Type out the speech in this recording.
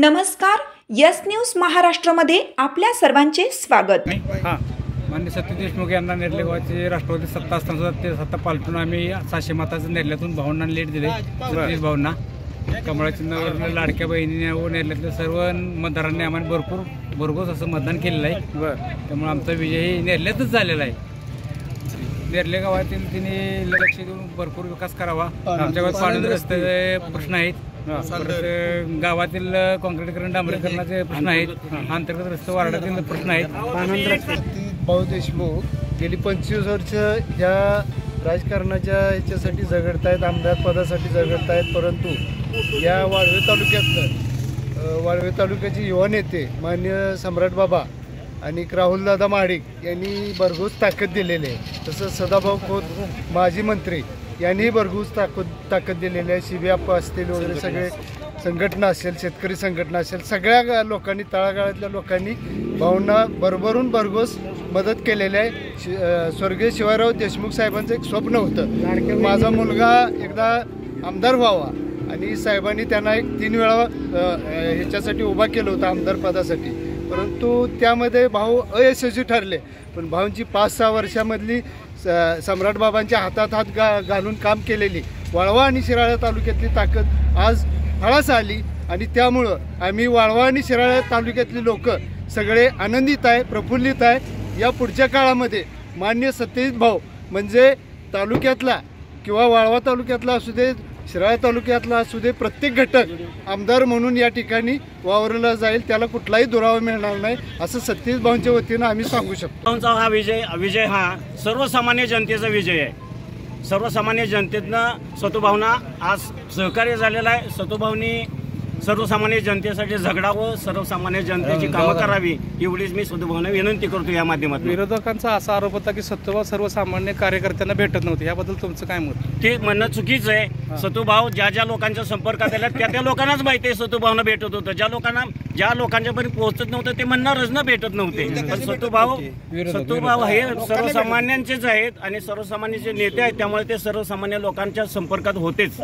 नमस्कार, yes news महाराष्ट्रामध्ये आपल्या सर्वांचे स्वागत। माननीय सतीश देशमुख यांना नेरले गावाची राष्ट्रवादी सत्ता असताना ते सत्ता पालटून आम्ही 600 मताचं नेरल्यातून भाऊंना लीड दिले। सतीश भाऊंना कमळा चिन्हावर लाडक्या बहिणीने व नेरल्यातल्या सर्व मतदारांनी आम्हाला भरघोस असं मतदान केलेलं आहे। त्यामुळे आमचा विजय नेरल्यातच झालेला आहे। नेरले गावातील तिने लक्ष देऊन भरपूर विकास करावा। आमच्या गावात पाणी रस्त्याचे प्रश्न आहेत, गावातील काँक्रीटीकरण डांबरीकरणाचे प्रश्न आहेत, अंतर्गत रस्ते वार्डातील प्रश्न आहेत। सतीश भाऊ देशमुख गेली 25 वर्ष या राजकारणाच्या ह्याच्यासाठी झगडतायत, आमदार पदासाठी झगडतायत। परंतु या वाळवे तालुक्याचे युवा नेते माननीय सम्राट बाबा आणि राहुलदादा महाडिक यांनी भरघोस ताकद दिलेली आहे। तसंच सदाभाऊ खोत माजी मंत्री यांनी भरघोस ताकद दिलेली आहे। शिबियाप्पा असतील वगैरे सगळे संघटना असेल, शेतकरी संघटना असेल, सगळ्या लोकांनी तळागाळातल्या लोकांनी भाऊंना भरघोस मदत केलेली आहे। स्वर्गीय शिवाजीराव देशमुख साहेबांचं एक स्वप्न होतं, माझा मुलगा एकदा आमदार व्हावा, आणि साहेबांनी त्यांना एक 3 वेळा ह्याच्यासाठी उभा केलं होतं आमदार पदासाठी। परंतु त्यामध्ये भाऊ अयशस्वी ठरले। पण भाऊंची 5-6 वर्षामधली सम्राट बाबांच्या हातात हात घालून काम केलेली वाळवा आणि शिराळा तालुक्यातली ताकद आज फळास आली, आणि त्यामुळं आम्ही वाळवा आणि शिराळा तालुक्यातली लोक सगळे आनंदित आहे, प्रफुल्लित आहे। या पुढच्या काळामध्ये माननीय सतीश भाऊ म्हणजे तालुक्यातला किंवा वाळवा तालुक्यातला असू दे, शिराळा तालुक्यातला असू दे, प्रत्येक घटक आमदार म्हणून या ठिकाणी वावरला जाईल, त्याला कुठलाही दुरावा मिळणार नाही असं सतीश भाऊंच्या वतीनं आम्ही सांगू शकतो। हा विजय हा सर्वसामान्य जनतेचा विजय आहे। सर्वसामान्य जनतेनं सतुभाऊंना आज सहकार्य झालेलं आहे। सतुभाऊंनी सर्वसामान्य जनतेसाठी झगडावं, सर्वसामान्य जनतेची कामं करावी, एवढीच मी सतुभाऊंना विनंती करतो या माध्यमातून। विरोधकांचा असा आरोप होता की सतुभाऊ सर्वसामान्य कार्यकर्त्यांना भेटत नव्हते, याबद्दल तुमचं काय मत? ते म्हणणं चुकीचं आहे। सतुभाऊ ज्या लोकांच्या संपर्कात आल्या त्या लोकांनाच माहिती आहे सतुभाऊंना भेटत होतं। ज्या लोकांच्यापर्यंत पोहोचत नव्हतं ते म्हणणारच न भेटत नव्हते। पण सतुभाऊ हे सर्वसामान्यांचेच आहेत आणि सर्वसामान्यांचे नेते आहेत, त्यामुळे ते सर्वसामान्य लोकांच्या संपर्कात होतेच।